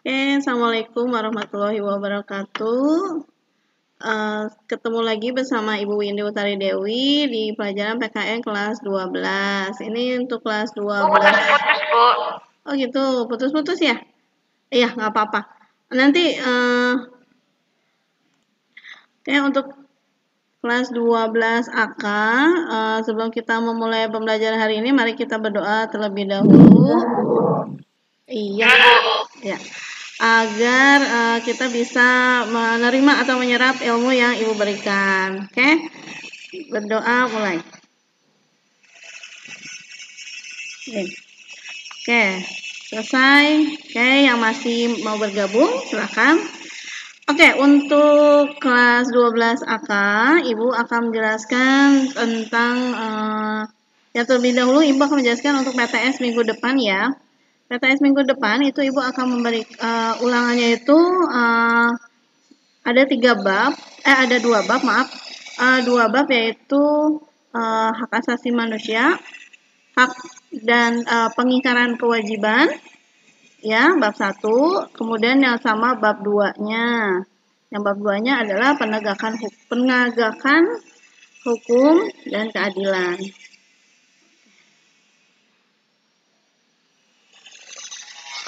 Assalamualaikum warahmatullahi wabarakatuh. Ketemu lagi bersama Ibu Windy Utari Dewi di pelajaran PKN kelas 12. Ini untuk kelas 12. Putus-putus, Bu. Oh gitu, putus-putus ya? Iya, nggak apa-apa. Nanti, untuk kelas 12 AK, sebelum kita memulai pembelajaran hari ini, mari kita berdoa terlebih dahulu. Iya, ya. Agar kita bisa menerima atau menyerap ilmu yang Ibu berikan. Oke? Berdoa mulai. Oke, selesai. Oke, yang masih mau bergabung silakan. Oke, untuk kelas 12 AK, Ibu akan menjelaskan tentang yang terlebih dahulu Ibu akan menjelaskan untuk PTS minggu depan ya. PTS minggu depan itu Ibu akan memberi ulangannya itu ada 2 bab, maaf. 2 bab yaitu hak asasi manusia, hak dan pengingkaran kewajiban, ya, bab 1. Kemudian yang sama bab 2-nya. Yang bab 2-nya adalah penegakan hukum dan keadilan.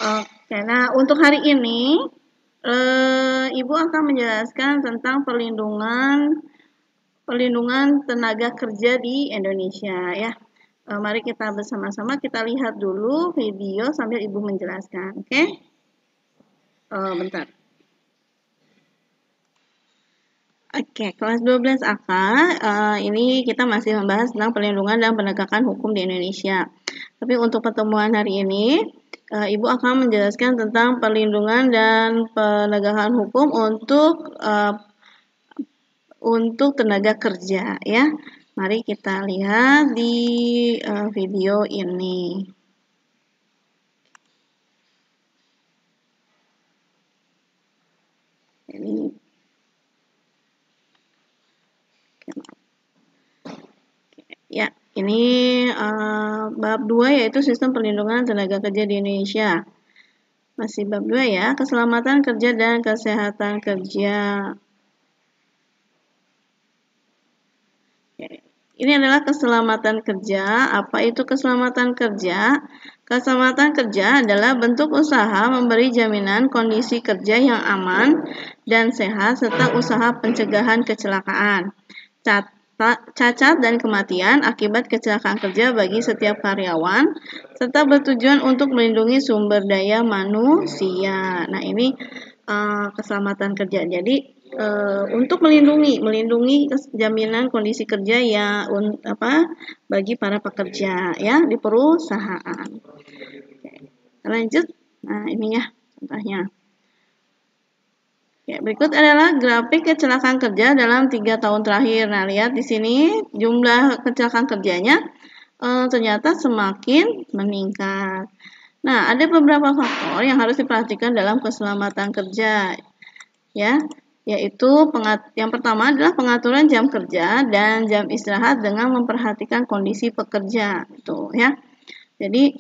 Oke, nah untuk hari ini Ibu akan menjelaskan tentang perlindungan tenaga kerja di Indonesia ya. Mari kita bersama-sama kita lihat dulu video sambil Ibu menjelaskan, oke? Bentar. Oke, kelas 12 AK, ini kita masih membahas tentang perlindungan dan penegakan hukum di Indonesia. Tapi untuk pertemuan hari ini, Ibu akan menjelaskan tentang perlindungan dan penegakan hukum untuk tenaga kerja ya. Mari kita lihat di video ini. Ini ya, ini bab 2 yaitu sistem perlindungan tenaga kerja di Indonesia. Masih bab 2 ya, keselamatan kerja dan kesehatan kerja. Ini adalah keselamatan kerja. Apa itu keselamatan kerja? Keselamatan kerja adalah bentuk usaha memberi jaminan kondisi kerja yang aman dan sehat serta usaha pencegahan kecelakaan, cacat dan kematian akibat kecelakaan kerja bagi setiap karyawan, serta bertujuan untuk melindungi sumber daya manusia. Nah, ini keselamatan kerja. Jadi untuk melindungi jaminan kondisi kerja ya bagi para pekerja ya di perusahaan. Oke, lanjut. Nah, ini ya contohnya. Ya, berikut adalah grafik kecelakaan kerja dalam 3 tahun terakhir. Nah, lihat di sini jumlah kecelakaan kerjanya ternyata semakin meningkat. Nah, ada beberapa faktor yang harus diperhatikan dalam keselamatan kerja, ya, yaitu yang pertama adalah pengaturan jam kerja dan jam istirahat dengan memperhatikan kondisi pekerja, gitu ya. Jadi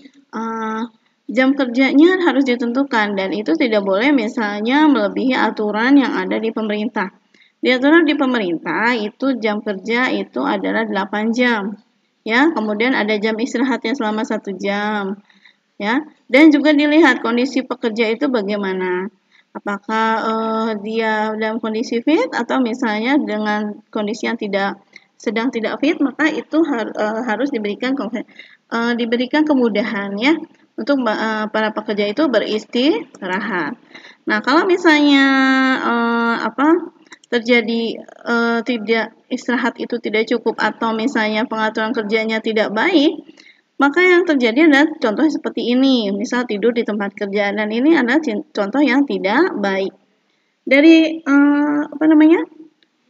jam kerjanya harus ditentukan dan itu tidak boleh misalnya melebihi aturan yang ada di pemerintah. Di aturan di pemerintah itu jam kerja itu adalah 8 jam. Ya, kemudian ada jam istirahatnya selama 1 jam. Ya, dan juga dilihat kondisi pekerja itu bagaimana. Apakah dia dalam kondisi fit atau misalnya dengan kondisi yang sedang tidak fit, maka itu harus diberikan kemudahan ya untuk para pekerja itu beristirahat. Nah, kalau misalnya terjadi tidak istirahat itu tidak cukup atau misalnya pengaturan kerjanya tidak baik, maka yang terjadi adalah contoh seperti ini, misal tidur di tempat kerja, dan ini adalah contoh yang tidak baik. Dari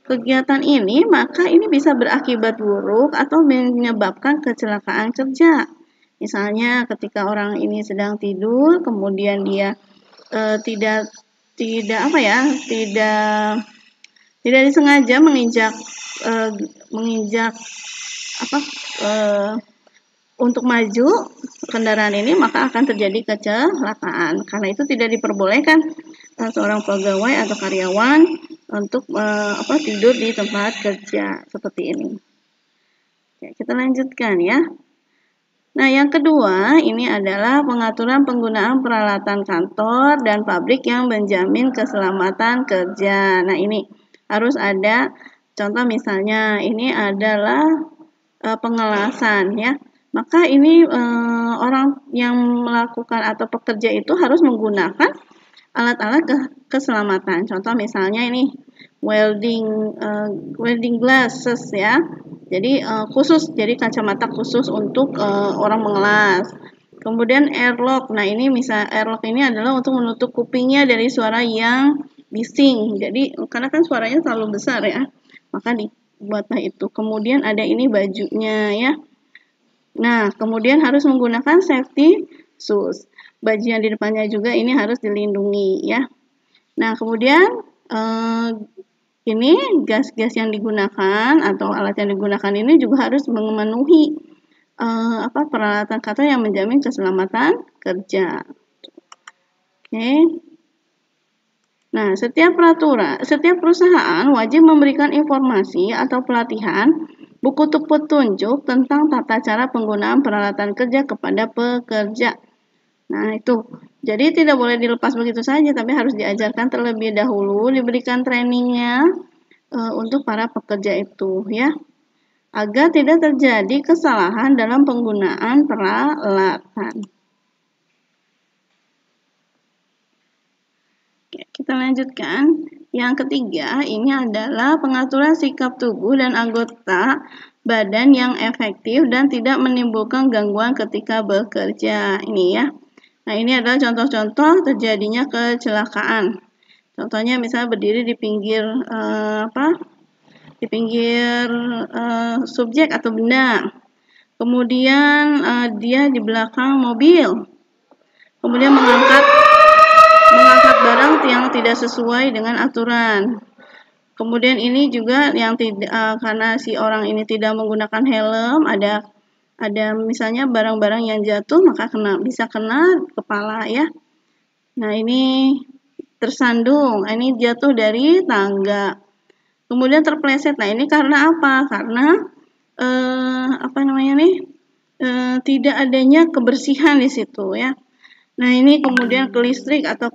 kegiatan ini, maka ini bisa berakibat buruk atau menyebabkan kecelakaan kerja. Misalnya ketika orang ini sedang tidur, kemudian dia tidak disengaja menginjak untuk maju kendaraan ini, maka akan terjadi kecelakaan. Karena itu tidak diperbolehkan seorang pegawai atau karyawan untuk tidur di tempat kerja seperti ini. Oke, kita lanjutkan ya. Nah, yang kedua ini adalah pengaturan penggunaan peralatan kantor dan pabrik yang menjamin keselamatan kerja. Nah, ini harus ada contoh, misalnya ini adalah pengelasan ya. Maka ini orang yang melakukan atau pekerja itu harus menggunakan alat-alat keselamatan. Contoh misalnya ini welding glasses ya. Jadi jadi kacamata khusus untuk orang mengelas. Kemudian airlock. Nah, ini airlock ini adalah untuk menutup kupingnya dari suara yang bising. Jadi karena kan suaranya terlalu besar ya, maka dibuatlah itu. Kemudian ada ini bajunya ya. Nah, kemudian harus menggunakan safety shoes. Baju yang di depannya juga ini harus dilindungi ya. Nah, kemudian ini gas-gas yang digunakan atau alat yang digunakan ini juga harus memenuhi peralatan kantor yang menjamin keselamatan kerja. Oke. Nah, setiap perusahaan wajib memberikan informasi atau pelatihan buku petunjuk tentang tata cara penggunaan peralatan kerja kepada pekerja. Nah, itu. Jadi tidak boleh dilepas begitu saja, tapi harus diajarkan terlebih dahulu, diberikan trainingnya untuk para pekerja itu ya, agar tidak terjadi kesalahan dalam penggunaan peralatan. Oke, kita lanjutkan. Yang ketiga ini adalah pengaturan sikap tubuh dan anggota badan yang efektif dan tidak menimbulkan gangguan ketika bekerja. Ini ya. Nah, ini adalah contoh-contoh terjadinya kecelakaan. Contohnya misalnya berdiri di pinggir subjek atau benda. Kemudian dia di belakang mobil. Kemudian mengangkat barang yang tidak sesuai dengan aturan. Kemudian ini juga yang karena si orang ini tidak menggunakan helm, ada misalnya barang-barang yang jatuh, maka bisa kena kepala ya. Nah, ini tersandung, ini jatuh dari tangga. Kemudian terpleset. Nah, ini karena apa? Karena tidak adanya kebersihan di situ ya. Nah, ini kemudian ke listrik atau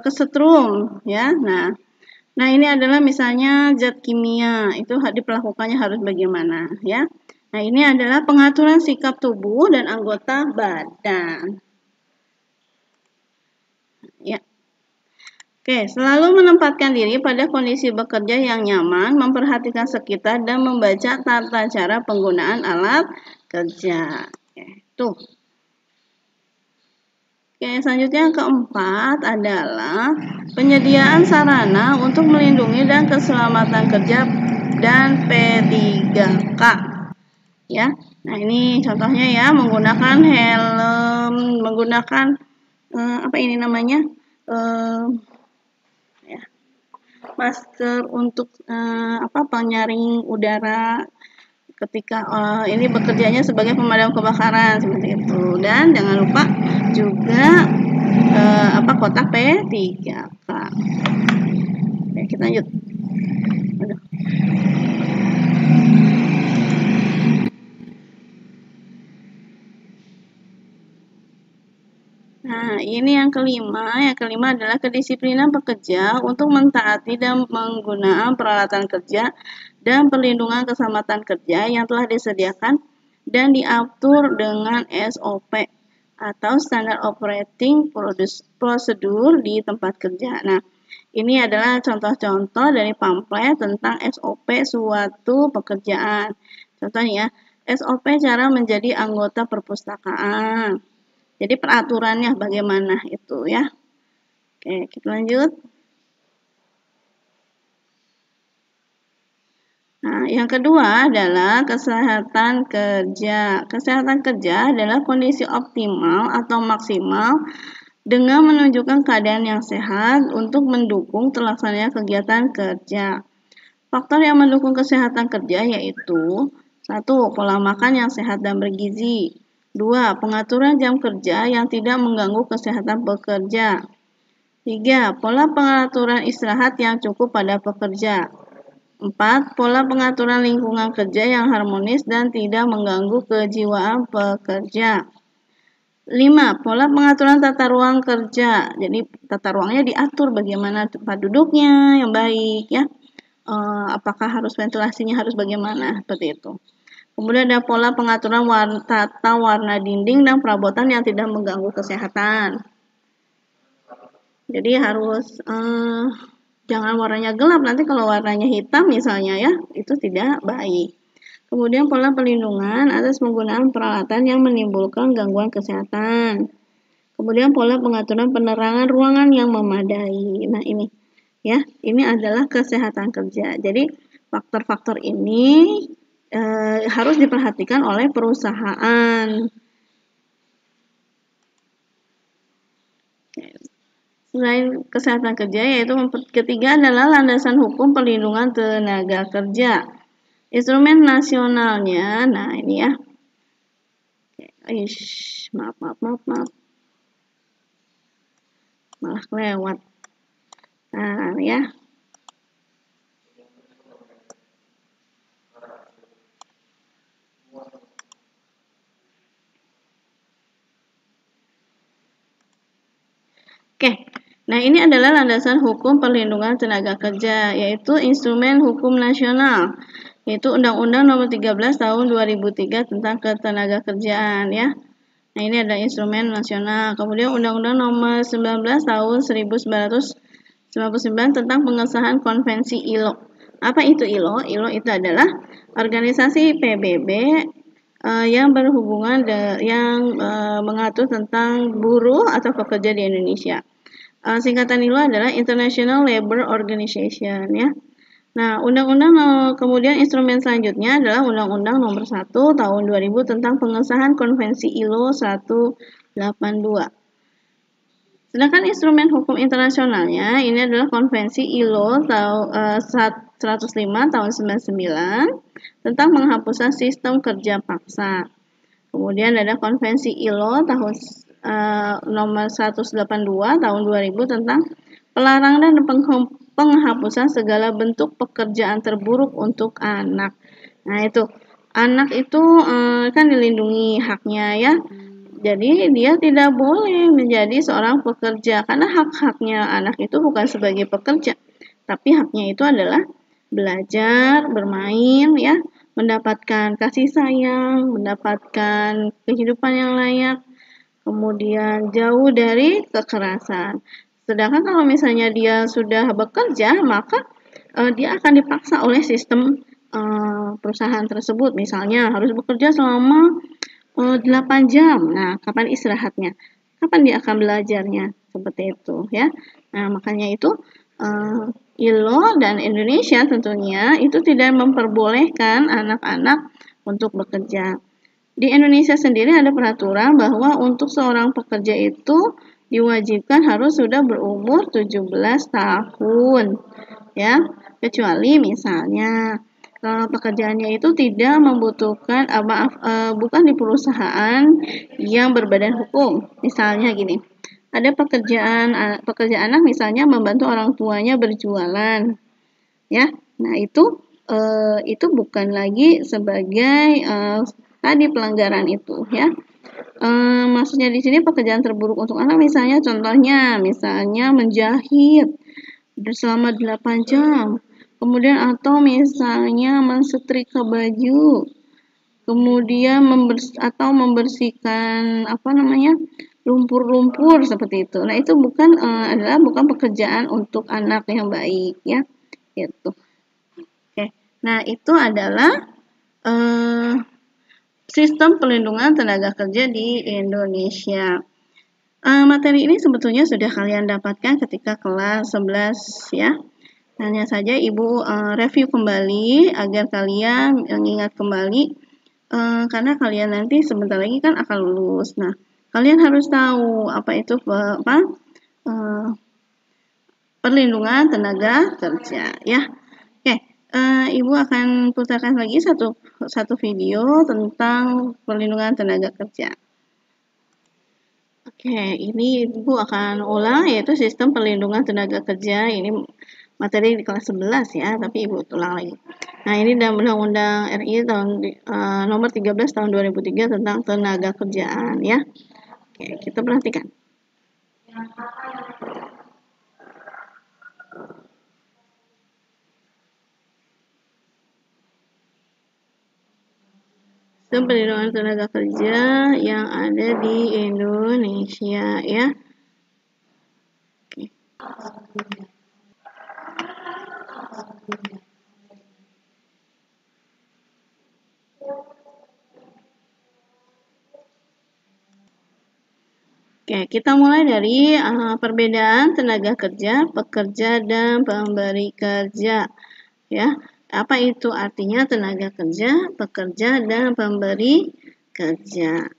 kesetrum ya. Nah, ini adalah misalnya zat kimia, itu diperlakukannya harus bagaimana ya. Nah, ini adalah pengaturan sikap tubuh dan anggota badan. Ya. Oke, selalu menempatkan diri pada kondisi bekerja yang nyaman, memperhatikan sekitar dan membaca tata cara penggunaan alat kerja. Oke, tuh. Oke, selanjutnya yang keempat adalah penyediaan sarana untuk melindungi dan keselamatan kerja dan P3K. Ya, nah ini contohnya ya, menggunakan helm, menggunakan masker untuk penyaring udara ketika ini bekerjanya sebagai pemadam kebakaran seperti itu. Dan jangan lupa juga kotak P3K. Oke, kita lanjut. Nah, ini yang kelima. Yang kelima adalah kedisiplinan pekerja untuk mentaati dan menggunakan peralatan kerja dan perlindungan keselamatan kerja yang telah disediakan dan diatur dengan SOP atau Standard Operating Procedure di tempat kerja. Nah, ini adalah contoh-contoh dari pamflet tentang SOP suatu pekerjaan. Contohnya, SOP cara menjadi anggota perpustakaan. Jadi peraturannya bagaimana itu ya. Oke, kita lanjut. Nah, yang kedua adalah kesehatan kerja. Kesehatan kerja adalah kondisi optimal atau maksimal dengan menunjukkan keadaan yang sehat untuk mendukung terlaksananya kegiatan kerja. Faktor yang mendukung kesehatan kerja yaitu 1. Pola makan yang sehat dan bergizi. 2. Pengaturan jam kerja yang tidak mengganggu kesehatan pekerja. 3. Pola pengaturan istirahat yang cukup pada pekerja. 4. Pola pengaturan lingkungan kerja yang harmonis dan tidak mengganggu kejiwaan pekerja. 5. Pola pengaturan tata ruang kerja. Jadi tata ruangnya diatur bagaimana tempat duduknya yang baik ya. Apakah harus ventilasinya harus bagaimana seperti itu. Kemudian ada pola pengaturan tata warna dinding dan perabotan yang tidak mengganggu kesehatan. Jadi harus jangan warnanya gelap, nanti kalau warnanya hitam misalnya ya, itu tidak baik. Kemudian pola pelindungan atas penggunaan peralatan yang menimbulkan gangguan kesehatan. Kemudian pola pengaturan penerangan ruangan yang memadai. Nah ini ya, ini adalah kesehatan kerja. Jadi faktor-faktor ini harus diperhatikan oleh perusahaan. Selain kesehatan kerja, yaitu ketiga adalah landasan hukum perlindungan tenaga kerja. Instrumen nasionalnya, nah ini ya. Maaf. Malah kelewat. Nah, ya. Oke. Nah, ini adalah landasan hukum perlindungan tenaga kerja, yaitu instrumen hukum nasional, yaitu Undang-Undang Nomor 13 Tahun 2003 tentang Ketenagakerjaan ya. Nah, ini ada instrumen nasional. Kemudian Undang-Undang Nomor 19 Tahun 1999 tentang pengesahan Konvensi ILO. Apa itu ILO? ILO itu adalah organisasi PBB yang berhubungan yang mengatur tentang buruh atau pekerja di Indonesia. Singkatan ILO adalah International Labour Organization ya. Nah, undang-undang kemudian instrumen selanjutnya adalah Undang-Undang Nomor 1 Tahun 2000 tentang pengesahan Konvensi ILO 182. Sedangkan instrumen hukum internasionalnya ini adalah Konvensi ILO 105 tahun 99 tentang penghapusan sistem kerja paksa. Kemudian ada Konvensi ILO tahun nomor 182 tahun 2000 tentang pelarangan dan penghapusan segala bentuk pekerjaan terburuk untuk anak. Nah, itu anak itu kan dilindungi haknya ya. Jadi dia tidak boleh menjadi seorang pekerja karena hak-haknya anak itu bukan sebagai pekerja, tapi haknya itu adalah belajar, bermain ya, mendapatkan kasih sayang, mendapatkan kehidupan yang layak, kemudian jauh dari kekerasan. Sedangkan kalau misalnya dia sudah bekerja, maka dia akan dipaksa oleh sistem perusahaan tersebut. Misalnya harus bekerja selama 8 jam. Nah, kapan istirahatnya? Kapan dia akan belajarnya? Seperti itu ya. Nah, makanya itu ILO dan Indonesia tentunya itu tidak memperbolehkan anak-anak untuk bekerja. Di Indonesia sendiri ada peraturan bahwa untuk seorang pekerja itu diwajibkan harus sudah berumur 17 tahun. Ya, kecuali misalnya pekerjaannya itu tidak membutuhkan bukan di perusahaan yang berbadan hukum. Misalnya gini, ada pekerjaan anak misalnya membantu orang tuanya berjualan. Ya. Nah, itu bukan lagi sebagai tadi pelanggaran itu ya. Maksudnya di sini pekerjaan terburuk untuk anak misalnya misalnya menjahit selama 8 jam. Kemudian atau misalnya mensetrika baju. Kemudian membersihkan lumpur-lumpur seperti itu. Nah, itu bukan pekerjaan untuk anak yang baik ya. Gitu. Oke. Nah, itu adalah sistem perlindungan tenaga kerja di Indonesia. Materi ini sebetulnya sudah kalian dapatkan ketika kelas 11 ya. Hanya saja Ibu review kembali agar kalian mengingat kembali karena kalian nanti sebentar lagi kan akan lulus. Nah, kalian harus tahu apa itu perlindungan tenaga kerja ya. Oke, Ibu akan putarkan lagi satu video tentang perlindungan tenaga kerja. Oke, ini Ibu akan ulang yaitu sistem perlindungan tenaga kerja. Ini materi di kelas 11 ya, tapi Ibu ulang lagi. Nah, ini dalam Undang-Undang RI nomor 13 tahun 2003 tentang tenaga kerjaan ya. Oke, kita perhatikan. Sistem perlindungan tenaga kerja yang ada di Indonesia ya. Oke. Oke, kita mulai dari perbedaan tenaga kerja, pekerja, dan pemberi kerja. Ya, apa itu artinya tenaga kerja, pekerja, dan pemberi kerja?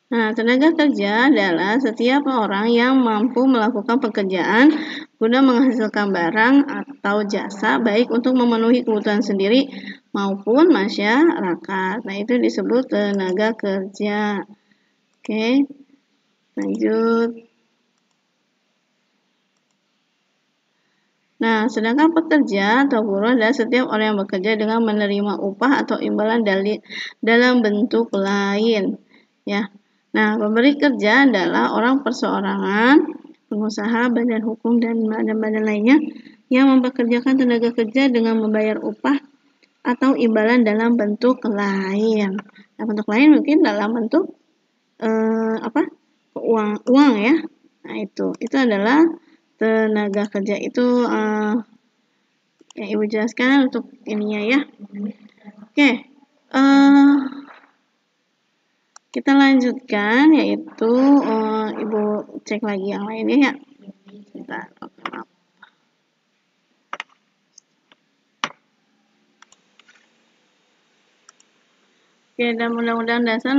Nah, tenaga kerja adalah setiap orang yang mampu melakukan pekerjaan guna menghasilkan barang atau jasa, baik untuk memenuhi kebutuhan sendiri maupun masyarakat. Nah, itu disebut tenaga kerja. Oke, lanjut. Nah, sedangkan pekerja atau buruh adalah setiap orang yang bekerja dengan menerima upah atau imbalan dalam bentuk lain. Ya, nah, pemberi kerja adalah orang perseorangan, pengusaha, badan hukum, dan badan-badan lainnya yang mempekerjakan tenaga kerja dengan membayar upah atau imbalan dalam bentuk lain. Nah, bentuk lain mungkin dalam bentuk uang ya. Nah, itu adalah tenaga kerja itu yang Ibu jelaskan untuk ininya ya. Oke. Kita lanjutkan yaitu Ibu cek lagi yang lainnya ya. Sebentar. Oke, dalam Undang-Undang Dasar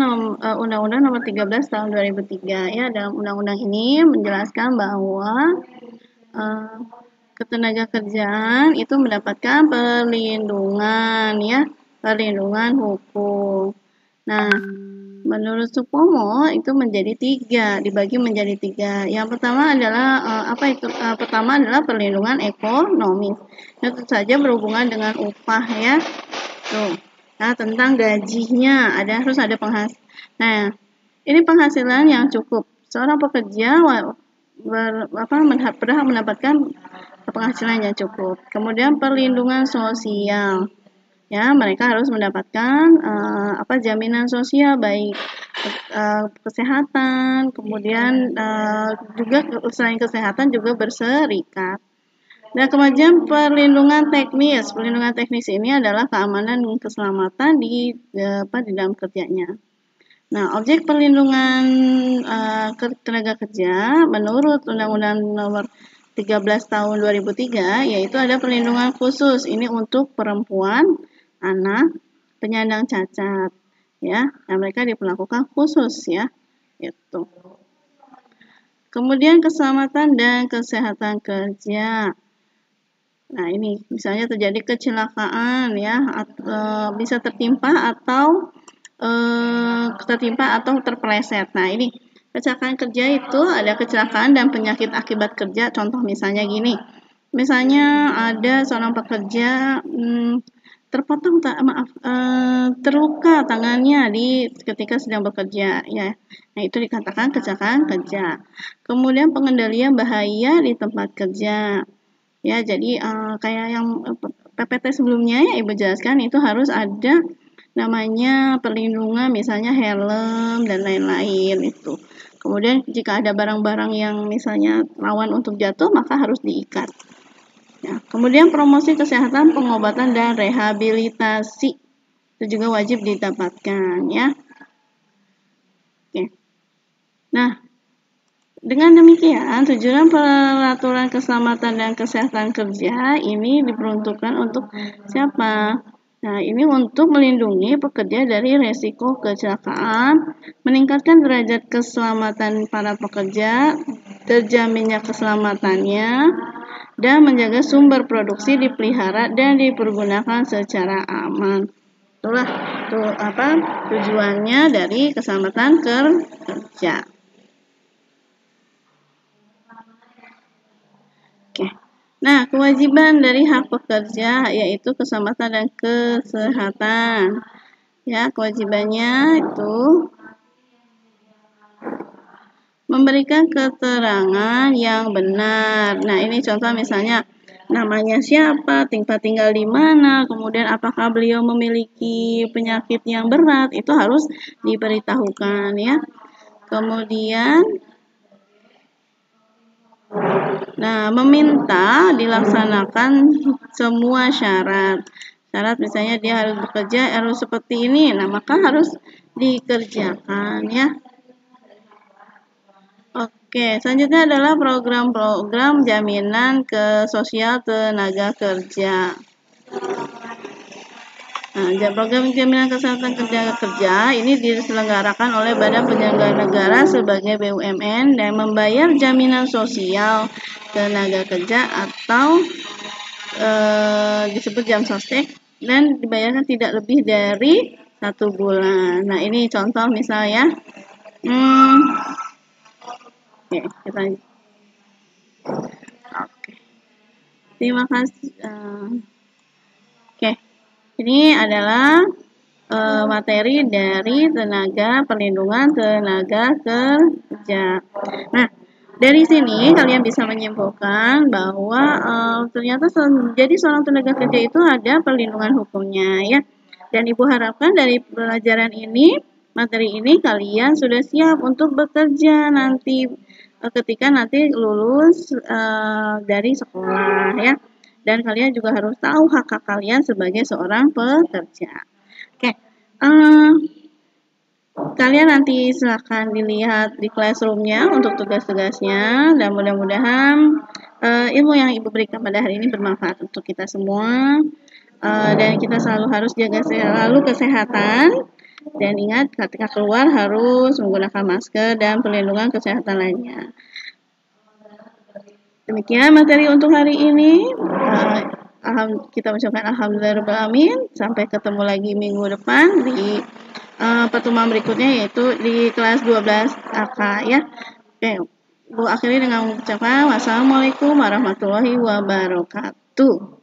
Undang-Undang Nomor 13 Tahun 2003 ya, dalam undang-undang ini menjelaskan bahwa ketenaga kerjaan itu mendapatkan perlindungan ya, perlindungan hukum. Nah, menurut Supomo itu menjadi dibagi menjadi tiga. Yang pertama adalah pertama adalah perlindungan ekonomis. Tentu saja berhubungan dengan upah ya. Tuh. Nah, tentang gajinya harus ada penghasilan. Nah, ini penghasilan yang cukup. Seorang pekerja berhak mendapatkan penghasilan yang cukup. Kemudian perlindungan sosial. Ya, mereka harus mendapatkan jaminan sosial baik kesehatan, kemudian juga selain kesehatan juga berserikat. Nah, kemudian perlindungan teknis. Perlindungan teknis ini adalah keamanan dan keselamatan di dalam kerjanya. Nah, objek perlindungan tenaga kerja menurut Undang-Undang Nomor 13 Tahun 2003 yaitu ada perlindungan khusus. Ini untuk perempuan, anak, penyandang cacat, ya. Nah, mereka diperlakukan khusus ya. Itu. Kemudian keselamatan dan kesehatan kerja. Nah, ini misalnya terjadi kecelakaan ya, bisa tertimpa atau terpeleset. Nah, ini kecelakaan kerja itu ada kecelakaan dan penyakit akibat kerja. Contoh misalnya gini. Misalnya ada seorang pekerja terluka tangannya ketika sedang bekerja ya. Nah, itu dikatakan kecelakaan kerja. Kemudian pengendalian bahaya di tempat kerja. Ya, jadi kayak yang PPT sebelumnya ya Ibu jelaskan itu harus ada namanya perlindungan misalnya helm dan lain-lain itu. Kemudian jika ada barang-barang yang misalnya rawan untuk jatuh maka harus diikat. Ya, kemudian promosi kesehatan, pengobatan dan rehabilitasi itu juga wajib didapatkan ya. Oke. Nah, dengan demikian, tujuan peraturan keselamatan dan kesehatan kerja ini diperuntukkan untuk siapa? Nah, ini untuk melindungi pekerja dari resiko kecelakaan, meningkatkan derajat keselamatan para pekerja, terjaminnya keselamatannya, dan menjaga sumber produksi dipelihara dan dipergunakan secara aman. Itulah tujuannya dari keselamatan kerja. Oke. Nah, kewajiban dari hak pekerja yaitu keselamatan dan kesehatan. Ya, kewajibannya itu memberikan keterangan yang benar. Nah, ini contoh misalnya namanya siapa, tempat tinggal di mana, kemudian apakah beliau memiliki penyakit yang berat, itu harus diberitahukan ya. Kemudian meminta dilaksanakan semua syarat. Syarat misalnya dia harus bekerja harus seperti ini, nah maka harus dikerjakan ya. Oke, selanjutnya adalah program-program jaminan sosial tenaga kerja. Nah, program jaminan kesehatan kerja ini diselenggarakan oleh Badan Penyelenggara Negara sebagai BUMN dan membayar jaminan sosial tenaga kerja atau disebut jam sostek dan dibayarkan tidak lebih dari 1 bulan. Nah, ini contoh misalnya. Oke, kita lanjut. Oke. Terima kasih. Oke. Ini adalah materi dari perlindungan tenaga kerja. Nah, dari sini kalian bisa menyimpulkan bahwa ternyata jadi seorang tenaga kerja itu ada perlindungan hukumnya ya. Dan Ibu harapkan dari pelajaran ini, materi ini kalian sudah siap untuk bekerja nanti ketika nanti lulus dari sekolah ya. Dan kalian juga harus tahu hak-hak kalian sebagai seorang pekerja. Oke, kalian nanti silahkan dilihat di classroom-nya untuk tugas-tugasnya dan mudah-mudahan ilmu yang Ibu berikan pada hari ini bermanfaat untuk kita semua. Dan kita selalu harus jaga kesehatan dan ingat ketika keluar harus menggunakan masker dan perlindungan kesehatan lainnya. Demikian materi untuk hari ini. Kita ucapkan alhamdulillahirrahmanirrahim. Sampai ketemu lagi minggu depan di pertemuan berikutnya yaitu di kelas 12 AK ya. Oke, Bu akhiri dengan mengucapkan wassalamualaikum warahmatullahi wabarakatuh.